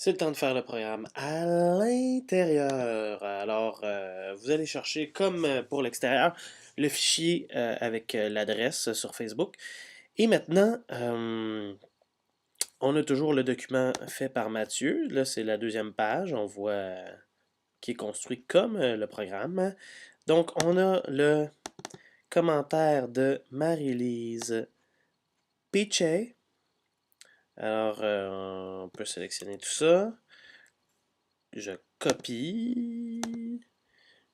C'est le temps de faire le programme à l'intérieur. Alors, vous allez chercher, comme pour l'extérieur, le fichier avec l'adresse sur Facebook. Et maintenant, on a toujours le document fait par Mathieu. Là, c'est la deuxième page. On voit qui est construit comme le programme. Donc, on a le commentaire de Marie-Lise Pichet. Alors, on peut sélectionner tout ça. Je copie.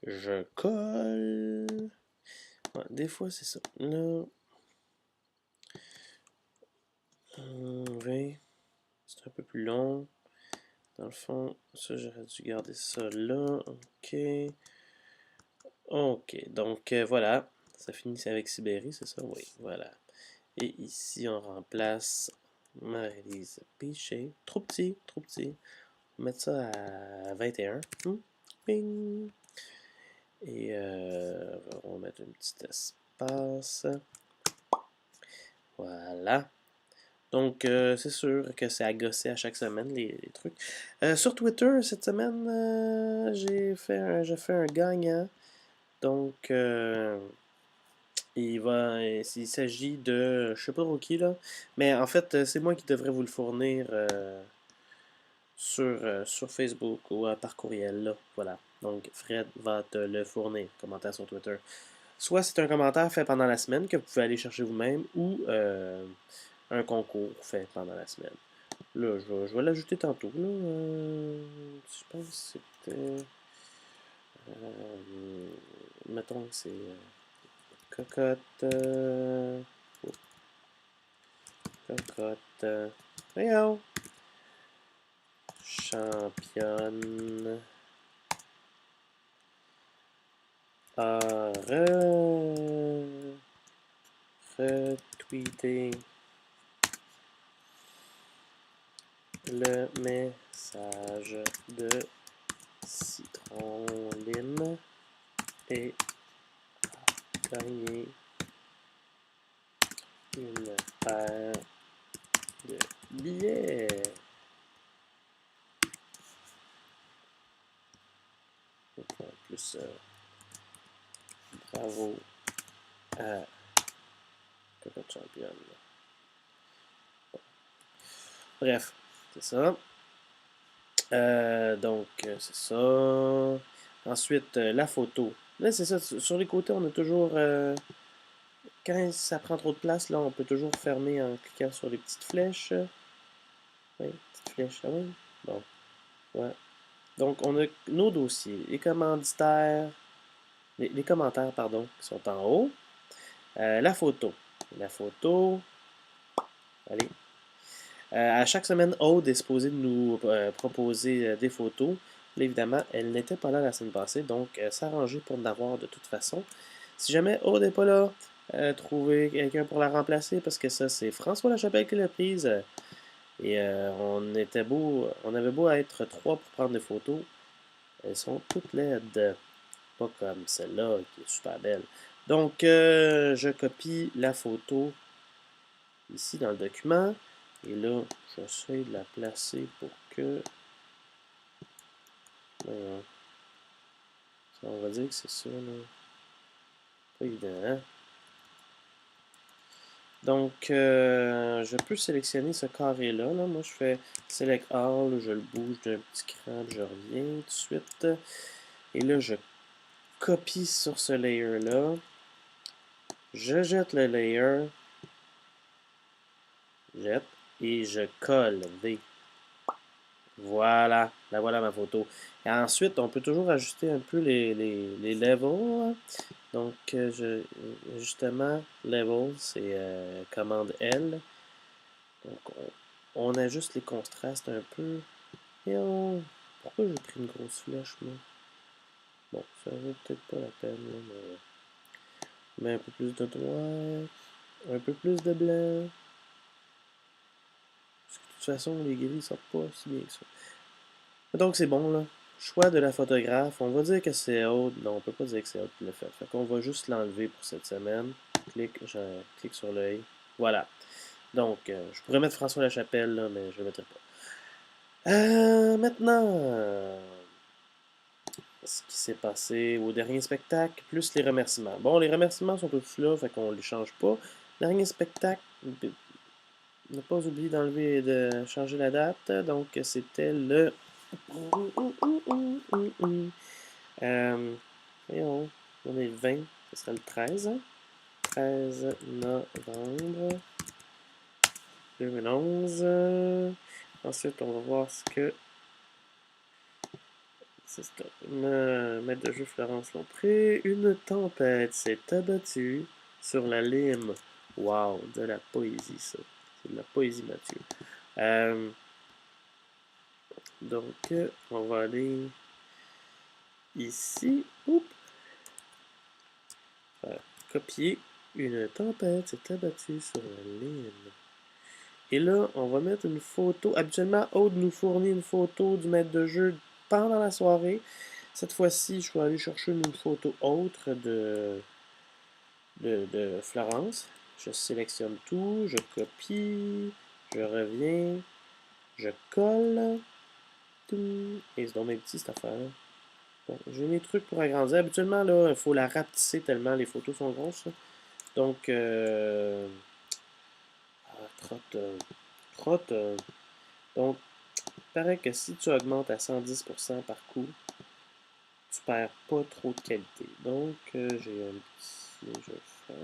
Je colle. Ouais, des fois, c'est ça. Là, 20. C'est un peu plus long. Dans le fond, ça, j'aurais dû garder ça là. OK. OK. Donc, voilà. Ça finit avec Sibérie, c'est ça? Oui, voilà. Et ici, on remplace Marie-Lise Pichet. Trop petit, trop petit. On va mettre ça à 21. Ping. Et on va mettre un petit espace. Voilà. Donc, c'est sûr que c'est à gosser à chaque semaine, les trucs. Sur Twitter, cette semaine, j'ai fait un gagnant. Donc, il s'agit de, je sais pas trop qui, là. Mais en fait, c'est moi qui devrais vous le fournir sur Facebook ou par courriel, là. Voilà. Donc, Fred va te le fournir, commentaire sur Twitter. Soit c'est un commentaire fait pendant la semaine que vous pouvez aller chercher vous-même ou un concours fait pendant la semaine. Là, je vais l'ajouter tantôt. Là, je pense que c'était. Mettons que c'est cocotte. Oh, cocotte. Voyons. Championne. A retweeté le message de Citron Lime et a gagné une paire de billets. Donc, en plus, bravo à Cocotte Championne. Bref, c'est ça. Donc, c'est ça. Ensuite, la photo. Là, c'est ça. Sur les côtés, on a toujours. Quand ça prend trop de place, là, on peut toujours fermer en cliquant sur les petites flèches. Oui, petites flèches. Ah oui. Bon. Ouais. Donc, on a nos dossiers. Les commanditaires. Les commentaires, pardon, qui sont en haut. La photo. La photo. Allez. À chaque semaine, Aude est supposée de nous proposer des photos. Là, évidemment, elle n'était pas là la semaine passée, donc s'arranger pour en avoir de toute façon. Si jamais Aude n'est pas là, trouver quelqu'un pour la remplacer, parce que ça, c'est François Lachapelle qui l'a prise. Et on avait beau être trois pour prendre des photos. Elles sont toutes laides. Pas comme celle-là qui est super belle. Donc, je copie la photo ici dans le document. Et là, j'essaie de la placer pour que. Voyons. Ça, on va dire que c'est ça, là. Pas évident, hein? Donc, je peux sélectionner ce carré-là. Là. Moi, je fais Select All, je le bouge d'un petit cran, je reviens tout de suite. Et là, je copie sur ce layer-là. Je jette le layer. Jette. Et je colle. V. Voilà, la voilà ma photo. Et ensuite, on peut toujours ajuster un peu les levels. Donc, justement, level, c'est commande L. Donc, on ajuste les contrastes un peu. Et pourquoi j'ai pris une grosse flèche, moi? Bon, ça vaut peut-être pas la peine, là, mais un peu plus de noir, un peu plus de blanc. Parce que de toute façon, les gris sortent pas si bien que ça. Donc c'est bon là. Choix de la photographe. On va dire que c'est Aude. Non, on peut pas dire que c'est Aude qui l'a fait. Fait qu'on va juste l'enlever pour cette semaine. Je clique sur l'œil. Voilà. Donc, je pourrais mettre François Lachapelle là, mais je le mettrai pas. Maintenant, ce qui s'est passé au dernier spectacle, plus les remerciements. Bon, les remerciements sont tous là, fait qu'on les change pas. Dernier spectacle, ne pas oublier d'enlever et de changer la date. Donc, c'était le... voyons, on est le 20, ce sera le 13. 13 novembre 2011. Ensuite, on va voir ce que... C'est ça. Maître de jeu Florence Lompré. Une tempête s'est abattue sur la lime. Wow, de la poésie, ça. C'est de la poésie, Mathieu. Euh, donc, on va aller ici. Oups. Copier. Une tempête s'est abattue sur la lime. Et là, on va mettre une photo. Habituellement, Aude nous fournit une photo du maître de jeu pendant la soirée. Cette fois-ci, je vais aller chercher une photo autre de Florence. Je sélectionne tout, je copie, je reviens, je colle. Tout, et c'est dans mes petits cette affaire. Bon, j'ai mes trucs pour agrandir. Habituellement, là, il faut la rapetisser tellement les photos sont grosses. Donc, trotte, trotte. Donc, il paraît que si tu augmentes à 110% par coup, tu perds pas trop de qualité. Donc, j'ai un petit... Je vais faire...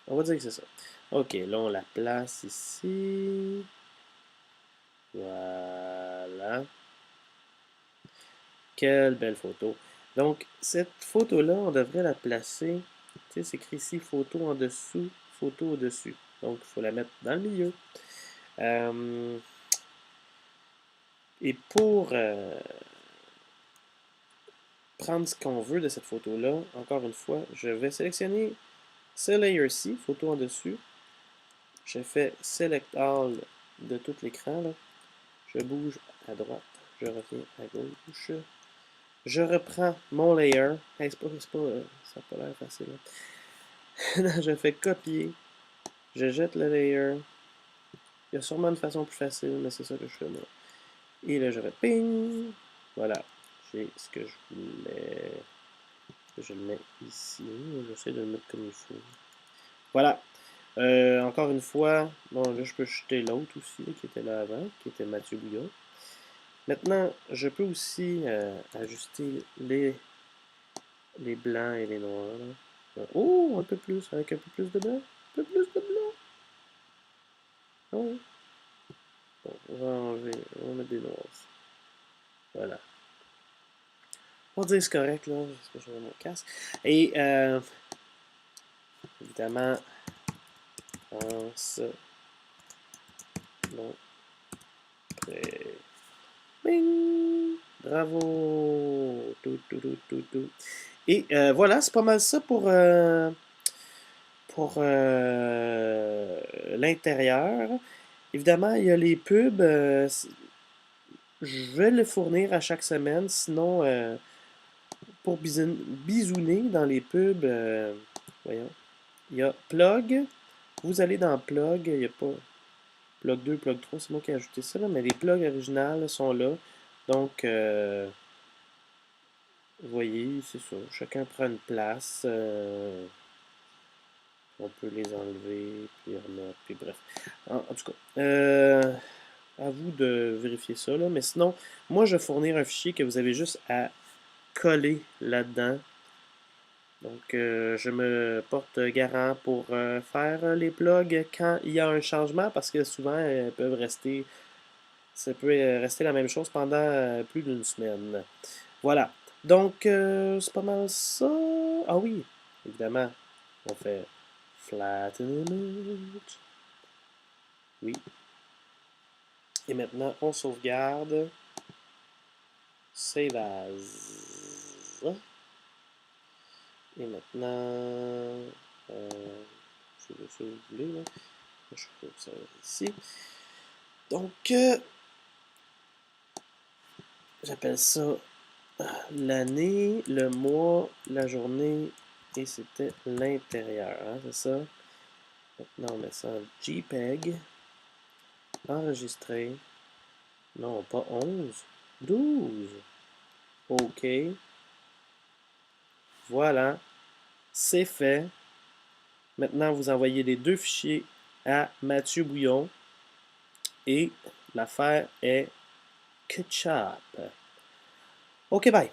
On va dire que c'est ça. Ok, là, on la place ici. Voilà. Quelle belle photo. Donc, cette photo-là, on devrait la placer. Tu sais, c'est écrit ici photo en dessous, photo au-dessus. Donc, il faut la mettre dans le milieu. Et pour prendre ce qu'on veut de cette photo-là, encore une fois, je vais sélectionner ce layer-ci, photo en dessus. Je fais Select All de tout l'écran. Je bouge à droite, je reviens à gauche. Je reprends mon layer. Hey, ça n'a pas l'air facile. Je fais copier. Je jette le layer. Il y a sûrement une façon plus facile, mais c'est ça que je fais moi. Et là, je vais ping. Voilà. J'ai ce que je voulais. Je le mets ici. J'essaie de le mettre comme il faut. Voilà. Encore une fois, bon, là, je peux jeter l'autre aussi, qui était là avant, qui était Mathieu Bouillon. Maintenant, je peux aussi ajuster les blancs et les noirs. Oh, un peu plus, avec un peu plus de blanc. Un peu plus de blanc. Oh. Bon, on va enlever, on va mettre des noirs. Voilà. On va dire que c'est correct, là, parce que j'ai mon casque. Et, évidemment, pense, non, prêt. Bing! Bravo! Tout, tout, tout, tout, tout. Et voilà, c'est pas mal ça pour l'intérieur. Évidemment, il y a les pubs. Je vais les fournir à chaque semaine. Sinon, pour bisouner dans les pubs, voyons, il y a Plug. Vous allez dans Plug. Il n'y a pas Plug 2, Plug 3. C'est moi qui ai ajouté ça, là, mais les plugs originales sont là. Donc, vous voyez, c'est ça. Chacun prend une place. On peut les enlever, puis remettre, puis bref. En tout cas, à vous de vérifier ça, là. Mais sinon, moi, je vais fournir un fichier que vous avez juste à coller là-dedans. Donc, je me porte garant pour faire les plugs quand il y a un changement, parce que souvent, elles peuvent rester, ça peut rester la même chose pendant plus d'une semaine. Voilà. Donc, c'est pas mal ça. Ah oui, évidemment, on fait flatten it. Oui. Et maintenant, on sauvegarde. Save as. Et maintenant, je vais si vous voulez, là. Je peux ça ici. Donc, j'appelle ça l'année, le mois, la journée Et c'était l'intérieur, hein, c'est ça? Maintenant, on met ça en JPEG. Enregistrer. Non, pas 11. 12. OK. Voilà. C'est fait. Maintenant, vous envoyez les deux fichiers à Mathieu Bouillon. Et l'affaire est ketchup. OK, bye.